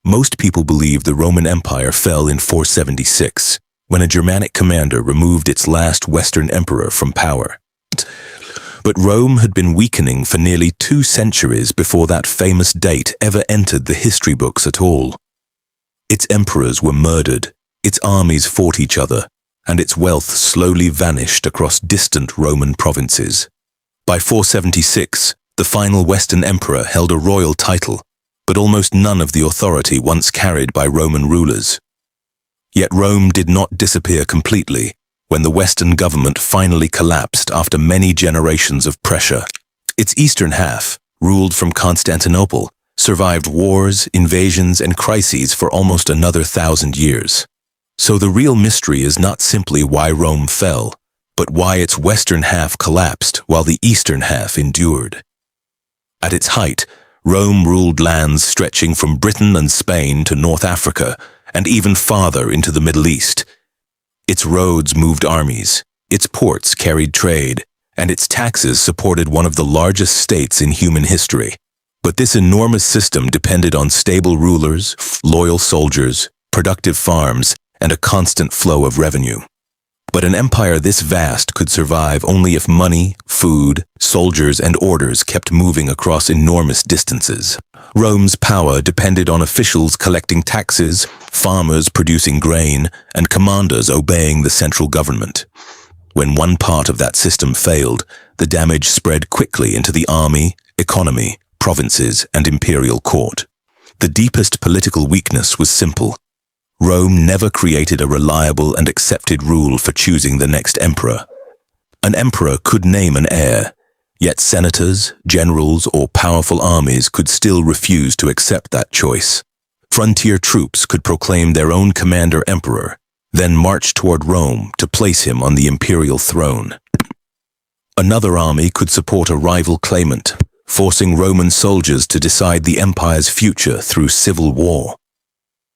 Most people believe the Roman Empire fell in 476, when a Germanic commander removed its last Western emperor from power. But Rome had been weakening for nearly 2 centuries before that famous date ever entered the history books at all. Its emperors were murdered, its armies fought each other, and its wealth slowly vanished across distant Roman provinces. By 476, the final Western emperor held a royal title, but almost none of the authority once carried by Roman rulers. Yet Rome did not disappear completely when the Western government finally collapsed after many generations of pressure. Its eastern half, ruled from Constantinople, survived wars, invasions, and crises for almost another 1,000 years. So the real mystery is not simply why Rome fell, but why its western half collapsed while the eastern half endured. At its height, Rome ruled lands stretching from Britain and Spain to North Africa, and even farther into the Middle East. Its roads moved armies, its ports carried trade, and its taxes supported one of the largest states in human history. But this enormous system depended on stable rulers, loyal soldiers, productive farms, and a constant flow of revenue. But an empire this vast could survive only if money, food, soldiers, and orders kept moving across enormous distances. Rome's power depended on officials collecting taxes, farmers producing grain, and commanders obeying the central government. When one part of that system failed, the damage spread quickly into the army, economy, provinces, and imperial court. The deepest political weakness was simple. Rome never created a reliable and accepted rule for choosing the next emperor. An emperor could name an heir, yet senators, generals, or powerful armies could still refuse to accept that choice. Frontier troops could proclaim their own commander-emperor, then march toward Rome to place him on the imperial throne. Another army could support a rival claimant, forcing Roman soldiers to decide the empire's future through civil war.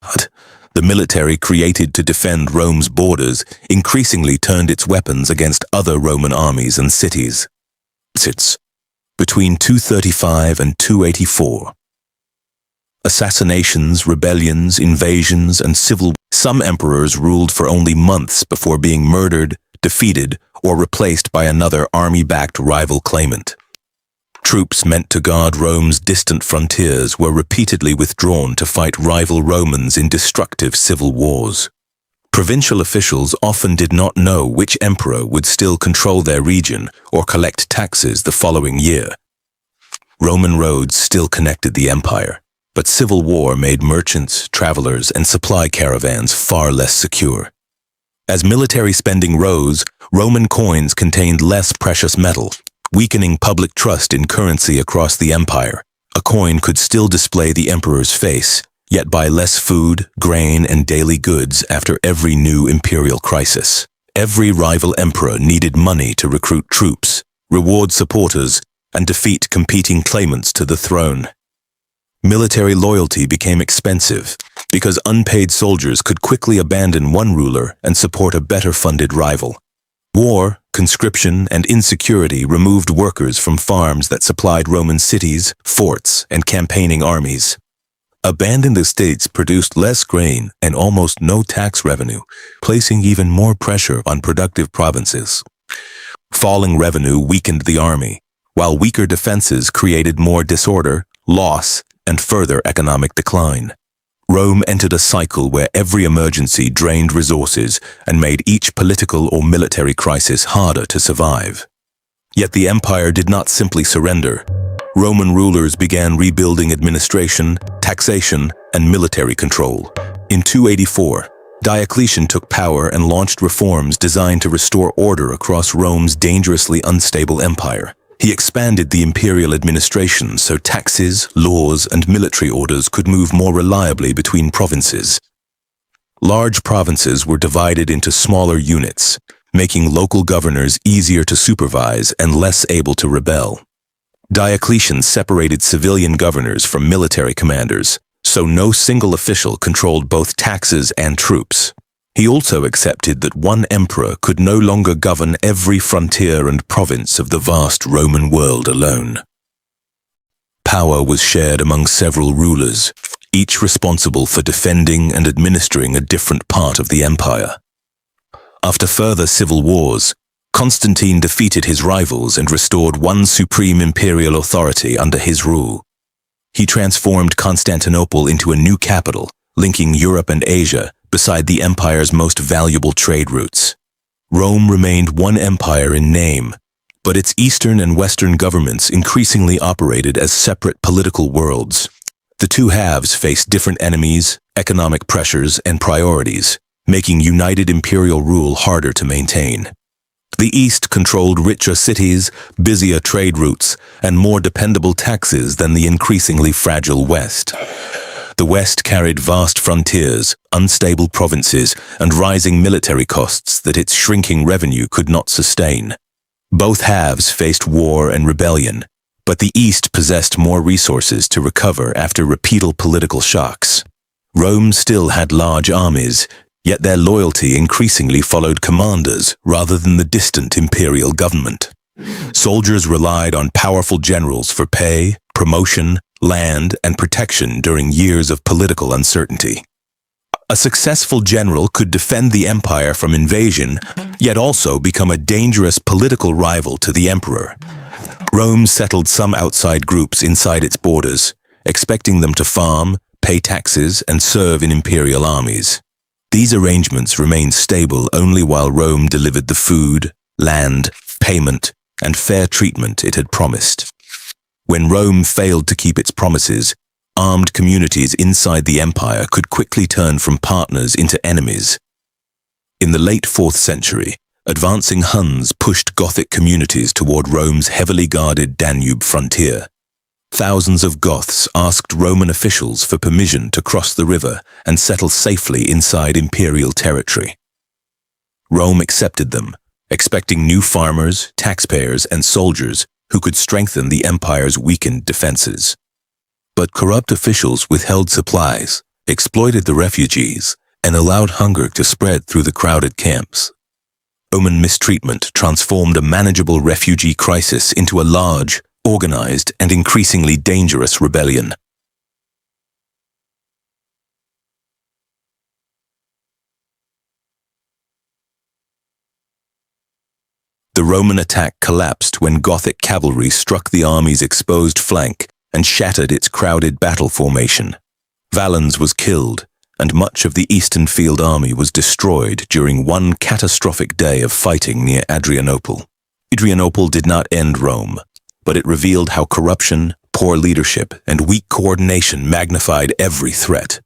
But the military created to defend Rome's borders increasingly turned its weapons against other Roman armies and cities. Between 235 and 284. Assassinations, rebellions, invasions, and some emperors ruled for only months before being murdered, defeated, or replaced by another army-backed rival claimant. Troops meant to guard Rome's distant frontiers were repeatedly withdrawn to fight rival Romans in destructive civil wars. Provincial officials often did not know which emperor would still control their region or collect taxes the following year. Roman roads still connected the empire, but civil war made merchants, travelers, and supply caravans far less secure. As military spending rose, Roman coins contained less precious metal, weakening public trust in currency across the empire. A coin could still display the emperor's face, yet buy less food, grain, and daily goods after every new imperial crisis. Every rival emperor needed money to recruit troops, reward supporters, and defeat competing claimants to the throne. Military loyalty became expensive because unpaid soldiers could quickly abandon one ruler and support a better-funded rival. War, conscription, and insecurity removed workers from farms that supplied Roman cities, forts, and campaigning armies. Abandoned estates produced less grain and almost no tax revenue, placing even more pressure on productive provinces. Falling revenue weakened the army, while weaker defenses created more disorder, loss, and further economic decline. Rome entered a cycle where every emergency drained resources and made each political or military crisis harder to survive. Yet the empire did not simply surrender. Roman rulers began rebuilding administration, taxation, and military control. In 284, Diocletian took power and launched reforms designed to restore order across Rome's dangerously unstable empire. He expanded the imperial administration so taxes, laws, and military orders could move more reliably between provinces. Large provinces were divided into smaller units, making local governors easier to supervise and less able to rebel. Diocletian separated civilian governors from military commanders, so no single official controlled both taxes and troops. He also accepted that one emperor could no longer govern every frontier and province of the vast Roman world alone. Power was shared among several rulers, each responsible for defending and administering a different part of the empire. After further civil wars, Constantine defeated his rivals and restored one supreme imperial authority under his rule. He transformed Constantinople into a new capital, linking Europe and Asia beside the empire's most valuable trade routes. Rome remained one empire in name, but its eastern and western governments increasingly operated as separate political worlds. The two halves faced different enemies, economic pressures, and priorities, making united imperial rule harder to maintain. The East controlled richer cities, busier trade routes, and more dependable taxes than the increasingly fragile West. The West carried vast frontiers, unstable provinces, and rising military costs that its shrinking revenue could not sustain. Both halves faced war and rebellion, but the East possessed more resources to recover after repeated political shocks. Rome still had large armies, yet their loyalty increasingly followed commanders rather than the distant imperial government. Soldiers relied on powerful generals for pay, promotion, land, and protection during years of political uncertainty. A successful general could defend the empire from invasion, yet also become a dangerous political rival to the emperor. Rome settled some outside groups inside its borders, expecting them to farm, pay taxes, and serve in imperial armies. These arrangements remained stable only while Rome delivered the food, land, payment, and fair treatment it had promised. When Rome failed to keep its promises, armed communities inside the empire could quickly turn from partners into enemies. In the late 4th century, advancing Huns pushed Gothic communities toward Rome's heavily guarded Danube frontier. Thousands of Goths asked Roman officials for permission to cross the river and settle safely inside imperial territory. Rome accepted them, expecting new farmers, taxpayers, and soldiers who could strengthen the empire's weakened defenses. But corrupt officials withheld supplies, exploited the refugees, and allowed hunger to spread through the crowded camps. Roman mistreatment transformed a manageable refugee crisis into a large, organized, and increasingly dangerous rebellion. The Roman attack collapsed when Gothic cavalry struck the army's exposed flank and shattered its crowded battle formation. Valens was killed, and much of the Eastern Field Army was destroyed during one catastrophic day of fighting near Adrianople. Adrianople did not end Rome, but it revealed how corruption, poor leadership, and weak coordination magnified every threat.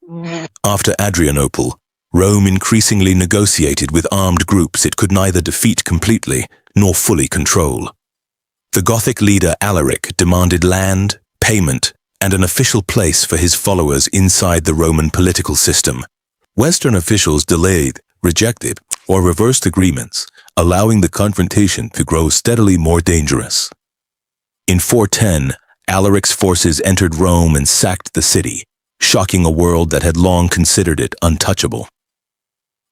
After Adrianople, Rome increasingly negotiated with armed groups it could neither defeat completely nor fully control. The Gothic leader Alaric demanded land, payment, and an official place for his followers inside the Roman political system. Western officials delayed, rejected, or reversed agreements, allowing the confrontation to grow steadily more dangerous. In 410, Alaric's forces entered Rome and sacked the city, shocking a world that had long considered it untouchable.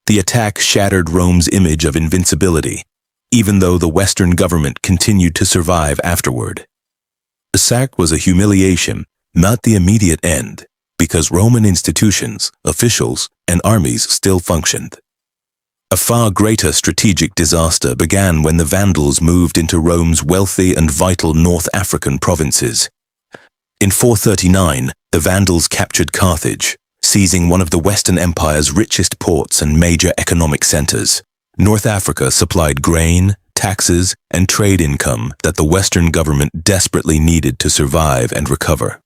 The attack shattered Rome's image of invincibility, even though the Western government continued to survive afterward. The sack was a humiliation, not the immediate end, because Roman institutions, officials, and armies still functioned. A far greater strategic disaster began when the Vandals moved into Rome's wealthy and vital North African provinces. In 439, the Vandals captured Carthage, seizing one of the Western Empire's richest ports and major economic centers. North Africa supplied grain, taxes, and trade income that the Western government desperately needed to survive and recover.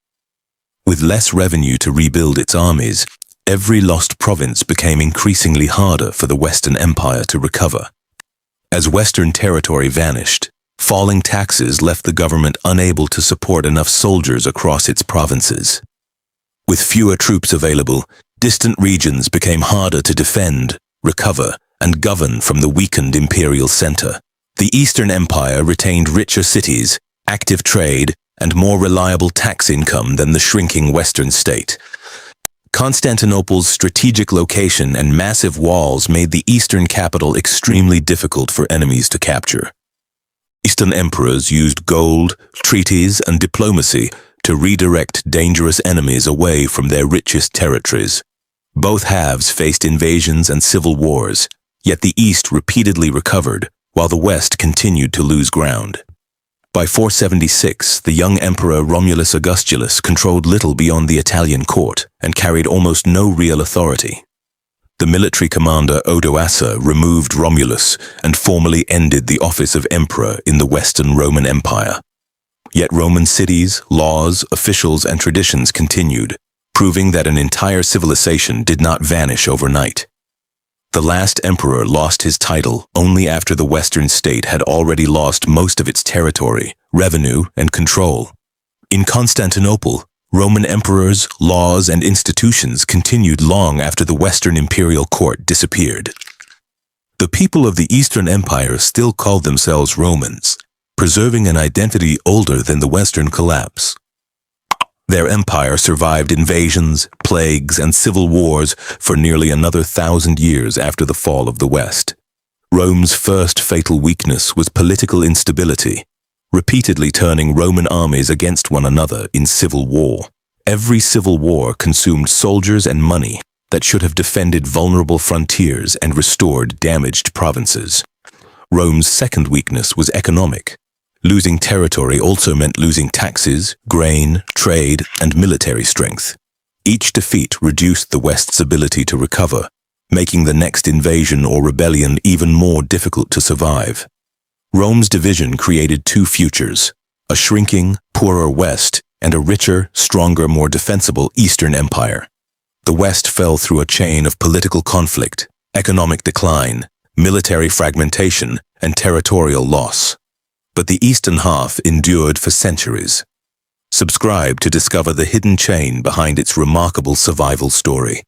With less revenue to rebuild its armies, every lost province became increasingly harder for the Western Empire to recover. As Western territory vanished, falling taxes left the government unable to support enough soldiers across its provinces. With fewer troops available, distant regions became harder to defend, recover, and govern from the weakened imperial center. The Eastern Empire retained richer cities, active trade, and more reliable tax income than the shrinking Western state. Constantinople's strategic location and massive walls made the eastern capital extremely difficult for enemies to capture. Eastern emperors used gold, treaties, and diplomacy to redirect dangerous enemies away from their richest territories. Both halves faced invasions and civil wars, yet the East repeatedly recovered, while the West continued to lose ground. By 476, the young emperor Romulus Augustulus controlled little beyond the Italian court and carried almost no real authority. The military commander Odoacer removed Romulus and formally ended the office of emperor in the Western Roman Empire. Yet Roman cities, laws, officials, and traditions continued, proving that an entire civilization did not vanish overnight. The last emperor lost his title only after the Western state had already lost most of its territory, revenue, and control. In Constantinople, Roman emperors, laws, and institutions continued long after the Western imperial court disappeared. The people of the Eastern Empire still called themselves Romans, preserving an identity older than the Western collapse. Their empire survived invasions, plagues, and civil wars for nearly another 1,000 years after the fall of the West. Rome's first fatal weakness was political instability, repeatedly turning Roman armies against one another in civil war. Every civil war consumed soldiers and money that should have defended vulnerable frontiers and restored damaged provinces. Rome's second weakness was economic. Losing territory also meant losing taxes, grain, trade, and military strength. Each defeat reduced the West's ability to recover, making the next invasion or rebellion even more difficult to survive. Rome's division created two futures: a shrinking, poorer West and a richer, stronger, more defensible Eastern Empire. The West fell through a chain of political conflict, economic decline, military fragmentation, and territorial loss. But the eastern half endured for centuries. Subscribe to discover the hidden chain behind its remarkable survival story.